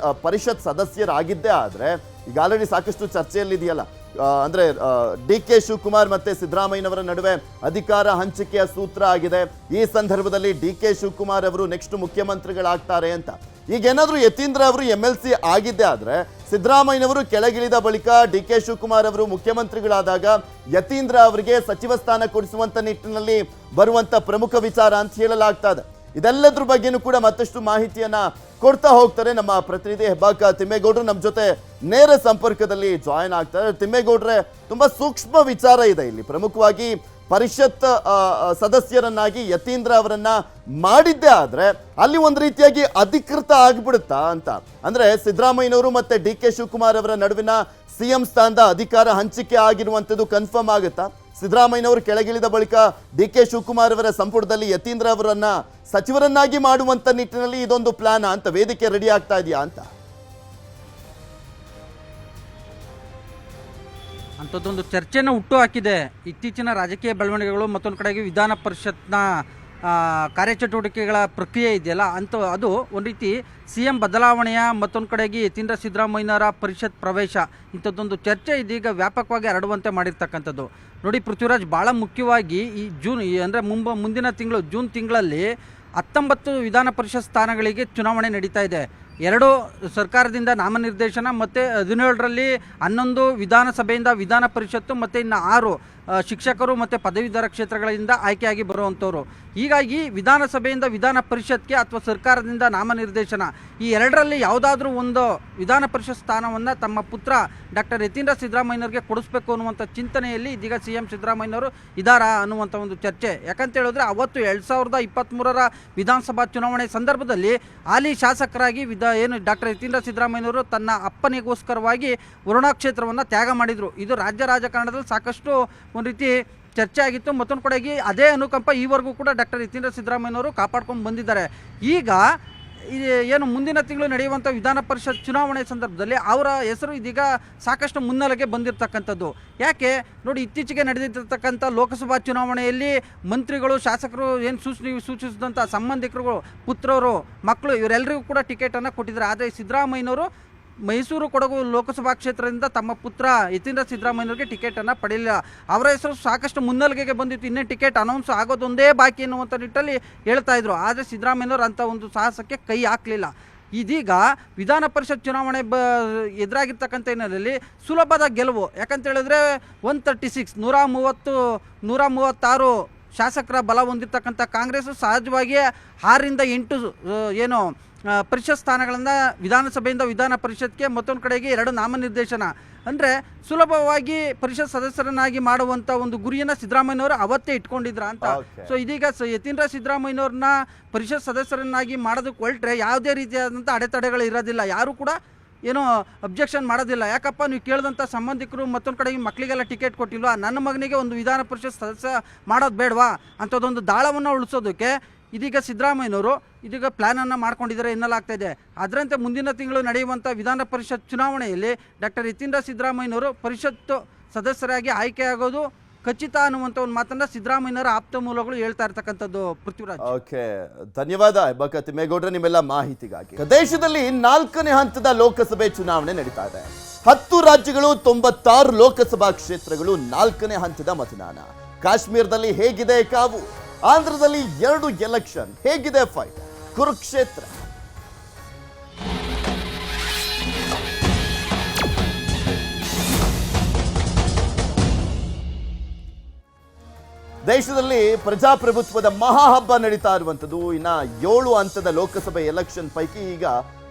ಪರಿಷತ್ ಸದಸ್ಯರಾಗಿದ್ದೇ ಆದ್ರೆ ಈಗ ಆಲ್ರೆಡಿ ಸಾಕಷ್ಟು ಚರ್ಚೆಯಲ್ಲಿದೆಯಲ್ಲ, ಅಂದ್ರೆ ಡಿ.ಕೆ. ಶಿವಕುಮಾರ್ ಮತ್ತೆ ಸಿದ್ದರಾಮಯ್ಯನವರ ನಡುವೆ ಅಧಿಕಾರ ಹಂಚಿಕೆಯ ಸೂತ್ರ ಆಗಿದೆ. ಈ ಸಂದರ್ಭದಲ್ಲಿ ಡಿ.ಕೆ. ಶಿವಕುಮಾರ್ ಅವರು ನೆಕ್ಸ್ಟ್ ಮುಖ್ಯಮಂತ್ರಿಗಳಾಗ್ತಾರೆ ಅಂತ. ಈಗ ಏನಾದರೂ ಯತೀಂದ್ರ ಅವರು MLC ಆಗಿದ್ದೇ ಆದ್ರೆ ಸಿದ್ದರಾಮಯ್ಯನವರು ಕೆಳಗಿಳಿದ ಬಳಿಕ ಡಿ.ಕೆ. ಶಿವಕುಮಾರ್ ಅವರು ಮುಖ್ಯಮಂತ್ರಿಗಳಾದಾಗ ಯತೀಂದ್ರ ಅವರಿಗೆ ಸಚಿವ ಸ್ಥಾನ ಕೊಡಿಸುವಂತ ನಿಟ್ಟಿನಲ್ಲಿ ಬರುವಂತ ಪ್ರಮುಖ ವಿಚಾರ ಅಂತ ಹೇಳಲಾಗ್ತಾ ಇದೆ. ಇದೆಲ್ಲದ್ರ ಬಗ್ಗೆನೂ ಕೂಡ ಮತ್ತಷ್ಟು ಮಾಹಿತಿಯನ್ನ ಕೊಡ್ತಾ ಹೋಗ್ತಾರೆ ನಮ್ಮ ಪ್ರತಿನಿಧಿ ಹೆಬ್ಬಾಕ ತಿಮ್ಮೇಗೌಡರು ನಮ್ಮ ಜೊತೆ ನೇರ ಸಂಪರ್ಕದಲ್ಲಿ ಜಾಯಿನ್ ಆಗ್ತಾರೆ. ತಿಮ್ಮೇಗೌಡ್ರೆ, ತುಂಬಾ ಸೂಕ್ಷ್ಮ ವಿಚಾರ ಇದೆ ಇಲ್ಲಿ. ಪ್ರಮುಖವಾಗಿ ಪರಿಷತ್ ಸದಸ್ಯರನ್ನಾಗಿ ಯತೀಂದ್ರ ಅವರನ್ನ ಮಾಡಿದ್ದೇ ಆದ್ರೆ ಅಲ್ಲಿ ಒಂದು ರೀತಿಯಾಗಿ ಅಧಿಕೃತ ಆಗ್ಬಿಡುತ್ತಾ ಅಂತ, ಅಂದ್ರೆ ಸಿದ್ದರಾಮಯ್ಯನವರು ಮತ್ತೆ ಡಿ.ಕೆ. ಶಿವಕುಮಾರ್ ಅವರ ನಡುವಿನ ಸಿಎಂ ಸ್ಥಾನದ ಅಧಿಕಾರ ಹಂಚಿಕೆ ಆಗಿರುವಂಥದ್ದು ಕನ್ಫರ್ಮ್ ಆಗುತ್ತಾ? ಸಿದ್ದರಾಮಯ್ಯನವರು ಕೆಳಗಿಳಿದ ಬಳಿಕ ಡಿ.ಕೆ. ಶಿವಕುಮಾರ್ ಅವರ ಸಂಪುಟದಲ್ಲಿ ಯತೀಂದ್ರ ಅವರನ್ನ ಸಚಿವರನ್ನಾಗಿ ಮಾಡುವಂತ ನಿಟ್ಟಿನಲ್ಲಿ ಇದೊಂದು ಪ್ಲಾನ್ ಅಂತ, ವೇದಿಕೆ ರೆಡಿ ಆಗ್ತಾ ಇದೆಯಾ ಅಂತ? ಅಂಥದ್ದೊಂದು ಚರ್ಚೆನ ಹುಟ್ಟು ಹಾಕಿದೆ. ಇತ್ತೀಚಿನ ರಾಜಕೀಯ ಬೆಳವಣಿಗೆಗಳು, ಮತ್ತೊಂದು ಕಡೆಗೆ ವಿಧಾನ ಪರಿಷತ್ನ ಕಾರ್ಯಚಟುವಟಿಕೆಗಳ ಪ್ರಕ್ರಿಯೆ ಇದೆಯಲ್ಲ ಅದು ಒಂದು ರೀತಿ CM ಬದಲಾವಣೆಯ, ಮತ್ತೊಂದು ಕಡೆಗೆ ಯತೀಂದ್ರ ಸಿದ್ದರಾಮಯ್ಯನವರ ಪರಿಷತ್ ಪ್ರವೇಶ, ಇಂಥದ್ದೊಂದು ಚರ್ಚೆ ಇದೀಗ ವ್ಯಾಪಕವಾಗಿ ಹರಡುವಂತೆ ಮಾಡಿರ್ತಕ್ಕಂಥದ್ದು. ನೋಡಿ ಪೃಥ್ವಿರಾಜ್, ಭಾಳ ಮುಖ್ಯವಾಗಿ ಈ ಜೂನ್ ಅಂದರೆ ಮುಂದಿನ ತಿಂಗಳು ಜೂನ್ ತಿಂಗಳಲ್ಲಿ 19 ವಿಧಾನ ಪರಿಷತ್ ಸ್ಥಾನಗಳಿಗೆ ಚುನಾವಣೆ ನಡೀತಾ ಇದೆ. 2 ಸರ್ಕಾರದಿಂದ ನಾಮನಿರ್ದೇಶನ ಮತ್ತು 17ರಲ್ಲಿ 11 ವಿಧಾನಸಭೆಯಿಂದ ವಿಧಾನ ಪರಿಷತ್ತು ಮತ್ತು ಇನ್ನು 6 ಶಿಕ್ಷಕರು ಮತ್ತು ಪದವೀಧರ ಕ್ಷೇತ್ರಗಳಿಂದ ಆಯ್ಕೆಯಾಗಿ ಬರುವಂಥವ್ರು. ಹೀಗಾಗಿ ವಿಧಾನಸಭೆಯಿಂದ ವಿಧಾನ ಪರಿಷತ್ಗೆ ಅಥವಾ ಸರ್ಕಾರದಿಂದ ನಾಮನಿರ್ದೇಶನ ಈ 2ರಲ್ಲಿ ಯಾವುದಾದ್ರೂ ಒಂದು ವಿಧಾನ ಪರಿಷತ್ ಸ್ಥಾನವನ್ನು ತಮ್ಮ ಪುತ್ರ ಡಾಕ್ಟರ್ ಯತೀಂದ್ರ ಸಿದ್ದರಾಮಯ್ಯನವ್ರಿಗೆ ಕೊಡಿಸ್ಬೇಕು ಅನ್ನುವಂಥ ಚಿಂತನೆಯಲ್ಲಿ ಇದೀಗ CM ಸಿದ್ದರಾಮಯ್ಯನವರು ಇದ್ದಾರಾ ಅನ್ನುವಂಥ ಒಂದು ಚರ್ಚೆ. ಯಾಕಂತ ಹೇಳಿದ್ರೆ ಅವತ್ತು 2023ರ ವಿಧಾನಸಭಾ ಚುನಾವಣೆ ಸಂದರ್ಭದಲ್ಲಿ ಹಾಲಿ ಶಾಸಕರಾಗಿ ಏನು ಡಾಕ್ಟರ್ ಯತೀಂದ್ರ ಸಿದ್ದರಾಮಯ್ಯನವರು ತನ್ನ ಅಪ್ಪನಿಗೋಸ್ಕರವಾಗಿ ವರುಣಾ ಕ್ಷೇತ್ರವನ್ನು ತ್ಯಾಗ ಮಾಡಿದರು. ಇದು ರಾಜ್ಯ ರಾಜಕಾರಣದಲ್ಲಿ ಸಾಕಷ್ಟು ಒಂದು ರೀತಿ ಚರ್ಚೆ ಆಗಿತ್ತು. ಮತ್ತೊಂದು ಕಡೆಗೆ ಅದೇ ಅನುಕಂಪ ಈವರೆಗೂ ಕೂಡ ಡಾಕ್ಟರ್ ಯತೀಂದ್ರ ಸಿದ್ದರಾಮಯ್ಯನವರು ಕಾಪಾಡ್ಕೊಂಡು ಬಂದಿದ್ದಾರೆ. ಈಗ ಏನು ಮುಂದಿನ ತಿಂಗಳು ನಡೆಯುವಂಥ ವಿಧಾನ ಪರಿಷತ್ ಚುನಾವಣೆ ಸಂದರ್ಭದಲ್ಲಿ ಅವರ ಹೆಸರು ಇದೀಗ ಸಾಕಷ್ಟು ಮುನ್ನೆಲೆಗೆ ಬಂದಿರತಕ್ಕಂಥದ್ದು. ಯಾಕೆ ನೋಡಿ, ಇತ್ತೀಚೆಗೆ ನಡೆದಿರ್ತಕ್ಕಂಥ ಲೋಕಸಭಾ ಚುನಾವಣೆಯಲ್ಲಿ ಮಂತ್ರಿಗಳು, ಶಾಸಕರು ಏನು ಸೂಚಿಸಿದಂಥ ಸಂಬಂಧಿಕರು, ಪುತ್ರರು, ಮಕ್ಕಳು ಇವರೆಲ್ಲರಿಗೂ ಕೂಡ ಟಿಕೆಟನ್ನು ಕೊಟ್ಟಿದ್ದಾರೆ. ಆದರೆ ಸಿದ್ದರಾಮಯ್ಯನವರು ಮೈಸೂರು ಕೊಡಗು ಲೋಕಸಭಾ ಕ್ಷೇತ್ರದಿಂದ ತಮ್ಮ ಪುತ್ರ ಯತೀಂದ್ರ ಸಿದ್ದರಾಮಯ್ಯನವರಿಗೆ ಟಿಕೆಟನ್ನು ಪಡೆಯಲಿಲ್ಲ. ಅವರ ಹೆಸರು ಸಾಕಷ್ಟು ಮುನ್ನೆಲೆಗೆ ಬಂದಿತ್ತು. ಇನ್ನೇ ಟಿಕೆಟ್ ಅನೌನ್ಸ್ ಆಗೋದೊಂದೇ ಬಾಕಿ ಎನ್ನುವಂಥ ನಿಟ್ಟಲ್ಲಿ ಹೇಳ್ತಾ ಇದ್ರು. ಆದರೆ ಸಿದ್ದರಾಮಯ್ಯನವರು ಅಂಥ ಒಂದು ಸಾಹಸಕ್ಕೆ ಕೈ ಹಾಕಲಿಲ್ಲ. ಇದೀಗ ವಿಧಾನ ಪರಿಷತ್ ಚುನಾವಣೆ ಎದುರಾಗಿರ್ತಕ್ಕಂಥ ಹಿನ್ನೆಲೆಯಲ್ಲಿ ಸುಲಭದ ಗೆಲುವು. ಯಾಕಂತ ಹೇಳಿದ್ರೆ 136 ಶಾಸಕರ ಬಲ ಹೊಂದಿರತಕ್ಕಂಥ ಕಾಂಗ್ರೆಸ್ಸು ಸಹಜವಾಗಿ 6ರಿಂದ 8 ಏನು ಪರಿಷತ್ ಸ್ಥಾನಗಳನ್ನು ವಿಧಾನಸಭೆಯಿಂದ ವಿಧಾನ ಪರಿಷತ್ಗೆ, ಮತ್ತೊಂದು ಕಡೆಗೆ 2 ನಾಮನಿರ್ದೇಶನ ಅಂದರೆ ಸುಲಭವಾಗಿ ಪರಿಷತ್ ಸದಸ್ಯರನ್ನಾಗಿ ಮಾಡುವಂಥ ಒಂದು ಗುರಿಯನ್ನು ಸಿದ್ದರಾಮಯ್ಯನವರು ಅವತ್ತೇ ಇಟ್ಕೊಂಡಿದ್ರ ಅಂತ. ಸೊ ಇದೀಗ ಯತೀಂದ್ರ ಸಿದ್ದರಾಮಯ್ಯನವ್ರನ್ನ ಪರಿಷತ್ ಸದಸ್ಯರನ್ನಾಗಿ ಮಾಡೋದಕ್ಕೆ ಹೊರಟ್ರೆ ಯಾವುದೇ ರೀತಿಯಾದಂಥ ಅಡೆತಡೆಗಳು ಇರೋದಿಲ್ಲ. ಯಾರು ಕೂಡ ಏನೋ ಅಬ್ಜೆಕ್ಷನ್ ಮಾಡೋದಿಲ್ಲ. ಯಾಕಪ್ಪ ನೀವು ಕೇಳಿದಂಥ ಸಂಬಂಧಿಕರು ಮತ್ತೊಂದು ಕಡೆಗೆ ಮಕ್ಕಳಿಗೆಲ್ಲ ಟಿಕೆಟ್ ಕೊಟ್ಟಿಲ್ವಾ, ನನ್ನ ಮಗನಿಗೆ ಒಂದು ವಿಧಾನ ಪರಿಷತ್ ಸದಸ್ಯ ಮಾಡೋದು ಬೇಡವಾ ಅಂಥದ್ದೊಂದು ದಾಳವನ್ನು ಉಳಿಸೋದಕ್ಕೆ ಇದೀಗ ಸಿದ್ದರಾಮಯ್ಯನವರು ಇದೀಗ ಪ್ಲ್ಯಾನನ್ನು ಮಾಡ್ಕೊಂಡಿದ್ದಾರೆ ಎನ್ನಲಾಗ್ತಾ ಇದೆ. ಅದರಂತೆ ಮುಂದಿನ ತಿಂಗಳು ನಡೆಯುವಂಥ ವಿಧಾನ ಪರಿಷತ್ ಚುನಾವಣೆಯಲ್ಲಿ ಡಾಕ್ಟರ್ ಯತೀಂದ್ರ ಸಿದ್ದರಾಮಯ್ಯನವರು ಪರಿಷತ್ತು ಸದಸ್ಯರಾಗಿ ಆಯ್ಕೆಯಾಗೋದು ಖಚಿತ ಅನ್ನುವಂಥ ಒಂದು ಮಾತನ್ನ ಸಿದ್ದರಾಮಯ್ಯನವರ ಆಪ್ತ ಮೂಲಗಳು ಹೇಳ್ತಾ ಇರ್ತಕ್ಕಂಥದ್ದು. ಪೃಥ್ವಿರಾಜ್, ಓಕೆ, ಧನ್ಯವಾದ ಹೆಬ್ಬಕ್ಕ ತಿಮ್ಮೇಗೌಡ್ರೆ ನಿಮ್ಮೆಲ್ಲ ಮಾಹಿತಿಗಾಗಿ. ದೇಶದಲ್ಲಿ 4ನೇ ಹಂತದ ಲೋಕಸಭೆ ಚುನಾವಣೆ ನಡೀತಾ ಇದೆ. 10 ರಾಜ್ಯಗಳು, 96 ಲೋಕಸಭಾ ಕ್ಷೇತ್ರಗಳು, 4ನೇ ಹಂತದ ಮತದಾನ. ಕಾಶ್ಮೀರದಲ್ಲಿ ಹೇಗಿದೆ ಕಾವು, ಆಂಧ್ರದಲ್ಲಿ 2 ಎಲೆಕ್ಷನ್, ಹೇಗಿದೆ ಫೈಟ್, ಕುರುಕ್ಷೇತ್ರ. ದೇಶದಲ್ಲಿ ಪ್ರಜಾಪ್ರಭುತ್ವದ ಮಹಾಹಬ್ಬ ನಡೀತಾ ಇರುವಂಥದ್ದು. ಇನ್ನ 7 ಹಂತದ ಲೋಕಸಭೆ ಎಲೆಕ್ಷನ್ ಪೈಕಿ ಈಗ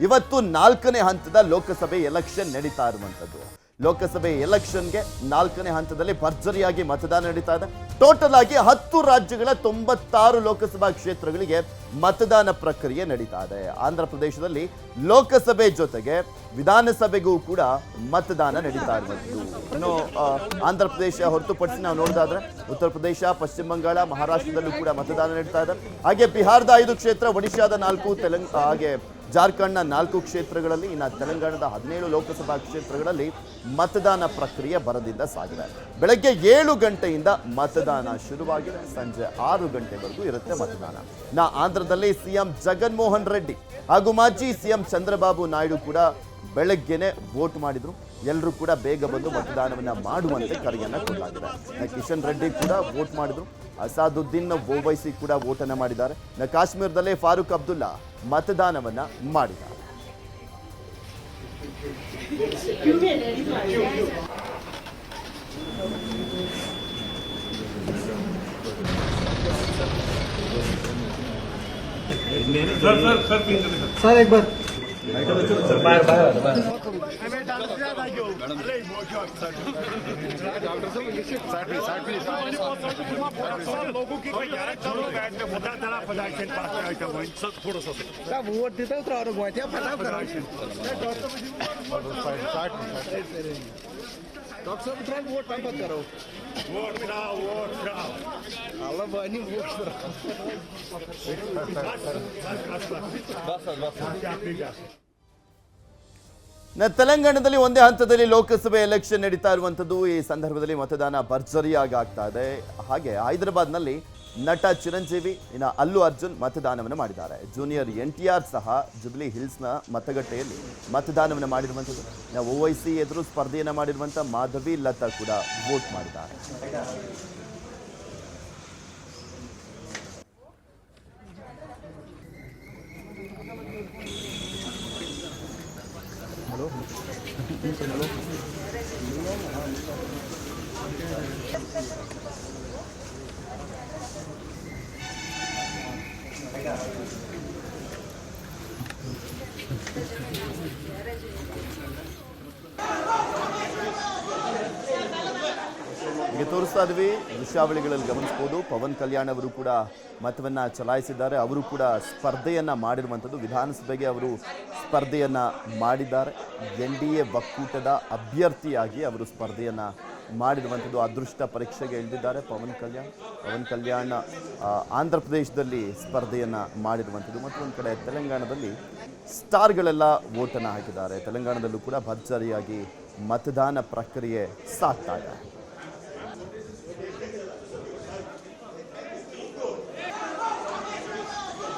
ಇವತ್ತು 4ನೇ ಹಂತದ ಲೋಕಸಭೆ ಎಲೆಕ್ಷನ್ ನಡೀತಾ ಇರುವಂಥದ್ದು. ಲೋಕಸಭೆ ಎಲೆಕ್ಷನ್ಗೆ 4ನೇ ಹಂತದಲ್ಲಿ ಭರ್ಜರಿಯಾಗಿ ಮತದಾನ ನಡೀತಾ ಇದೆ. ಟೋಟಲ್ ಆಗಿ 10 ರಾಜ್ಯಗಳ 96 ಲೋಕಸಭಾ ಕ್ಷೇತ್ರಗಳಿಗೆ ಮತದಾನ ಪ್ರಕ್ರಿಯೆ ನಡೀತಾ ಇದೆ. ಆಂಧ್ರ ಪ್ರದೇಶದಲ್ಲಿ ಲೋಕಸಭೆ ಜೊತೆಗೆ ವಿಧಾನಸಭೆಗೂ ಕೂಡ ಮತದಾನ ನಡೀತಾ ಇರುವಂಥದ್ದು. ಇನ್ನು ಆಂಧ್ರ ಪ್ರದೇಶ ಹೊರತುಪಡಿಸಿ ನಾವು ನೋಡೋದಾದ್ರೆ ಉತ್ತರ ಪ್ರದೇಶ, ಪಶ್ಚಿಮ ಬಂಗಾಳ, ಮಹಾರಾಷ್ಟ್ರದಲ್ಲೂ ಕೂಡ ಮತದಾನ ನಡೀತಾ ಇದೆ. ಹಾಗೆ ಬಿಹಾರದ 5 ಕ್ಷೇತ್ರ, ಒಡಿಶಾದ 4, ಹಾಗೆ ಜಾರ್ಖಂಡ್ನ 4 ಕ್ಷೇತ್ರಗಳಲ್ಲಿ, ಇನ್ನು ತೆಲಂಗಾಣದ 17 ಲೋಕಸಭಾ ಕ್ಷೇತ್ರಗಳಲ್ಲಿ ಮತದಾನ ಪ್ರಕ್ರಿಯೆ ಭರದಿಂದ ಸಾಗಿದೆ. ಬೆಳಗ್ಗೆ 7 ಗಂಟೆಯಿಂದ ಮತದಾನ ಶುರುವಾಗಿದೆ. ಸಂಜೆ 6 ಗಂಟೆವರೆಗೂ ಇರುತ್ತೆ ಮತದಾನ. ಆಂಧ್ರದಲ್ಲಿ ಸಿಎಂ ಜಗನ್ಮೋಹನ್ ರೆಡ್ಡಿ ಹಾಗೂ ಮಾಜಿ ಸಿಎಂ ಚಂದ್ರಬಾಬು ನಾಯ್ಡು ಕೂಡ ಬೆಳಗ್ಗೆನೆ ವೋಟ್ ಮಾಡಿದ್ರು. ಎಲ್ಲರೂ ಕೂಡ ಬೇಗ ಬಂದು ಮತದಾನವನ್ನ ಮಾಡುವಂತೆ ಕರೆಯನ್ನ ಕೊಡಲಾಗಿದೆ. ಕಿಶನ್ ರೆಡ್ಡಿ ಕೂಡ ವೋಟ್ ಮಾಡಿದ್ರು. ಅಸಾದುದ್ದೀನ್ ಓವೈಸಿ ಕೂಡ ವೋಟನ್ನು ಮಾಡಿದ್ದಾರೆ. ಕಾಶ್ಮೀರದಲ್ಲೇ ಫಾರೂಕ್ ಅಬ್ದುಲ್ಲಾ ಮತದಾನವನ್ನ ಮಾಡಿದ್ದಾರೆ. सर एक बार वोट देता हूँ और डॉक्टर साहब वोट मत करो, वोट कराओ अल्लाह बानी वोट ತೆಲಂಗಾಣದಲ್ಲಿ ಒಂದೇ ಹಂತದಲ್ಲಿ ಲೋಕಸಭೆ ಎಲೆಕ್ಷನ್ ನಡೀತಾ ಇರುವಂಥದ್ದು. ಈ ಸಂದರ್ಭದಲ್ಲಿ ಮತದಾನ ಭರ್ಜರಿಯಾಗಿ ಆಗ್ತಾ ಇದೆ. ಹಾಗೆ ಹೈದರಾಬಾದ್ನಲ್ಲಿ ನಟ ಚಿರಂಜೀವಿ, ಇನ್ನು ಅಲ್ಲು ಅರ್ಜುನ್ ಮತದಾನವನ್ನು ಮಾಡಿದ್ದಾರೆ. ಜೂನಿಯರ್ NTR ಸಹ ಜುಬ್ಲಿ ಹಿಲ್ಸ್ನ ಮತಗಟ್ಟೆಯಲ್ಲಿ ಮತದಾನವನ್ನು ಮಾಡಿರುವಂಥದ್ದು. ಓವೈಸಿ ಎದುರು ಸ್ಪರ್ಧೆಯನ್ನು ಮಾಡಿರುವಂಥ ಮಾಧವಿ ಲತಾ ಕೂಡ ವೋಟ್ ಮಾಡಿದ್ದಾರೆ. ಈಗ ತೋರಿಸ್ತಾ ಇದ್ವಿ ದೃಶ್ಯಾವಳಿಗಳಲ್ಲಿ ಗಮನಿಸ್ಬೋದು. ಪವನ್ ಕಲ್ಯಾಣ್ ಅವರು ಕೂಡ ಮತವನ್ನು ಚಲಾಯಿಸಿದ್ದಾರೆ. ಅವರು ಕೂಡ ಸ್ಪರ್ಧೆಯನ್ನು ಮಾಡಿರುವಂಥದ್ದು, ವಿಧಾನಸಭೆಗೆ ಅವರು ಸ್ಪರ್ಧೆಯನ್ನು ಮಾಡಿದ್ದಾರೆ. NDA ಒಕ್ಕೂಟದ ಅಭ್ಯರ್ಥಿಯಾಗಿ ಅವರು ಸ್ಪರ್ಧೆಯನ್ನು ಮಾಡಿರುವಂಥದ್ದು. ಅದೃಷ್ಟ ಪರೀಕ್ಷೆಗೆ ಇಳಿದಿದ್ದಾರೆ ಪವನ್ ಕಲ್ಯಾಣ್ ಆಂಧ್ರ ಪ್ರದೇಶದಲ್ಲಿ ಸ್ಪರ್ಧೆಯನ್ನು ಮಾಡಿರುವಂಥದ್ದು. ಮತ್ತೊಂದು ಕಡೆ ತೆಲಂಗಾಣದಲ್ಲಿ ಸ್ಟಾರ್ಗಳೆಲ್ಲ ವೋಟನ್ನು ಹಾಕಿದ್ದಾರೆ. ತೆಲಂಗಾಣದಲ್ಲೂ ಕೂಡ ಭರ್ಜರಿಯಾಗಿ ಮತದಾನ ಪ್ರಕ್ರಿಯೆ ಸಾಗ್ತಾ ಇದೆ.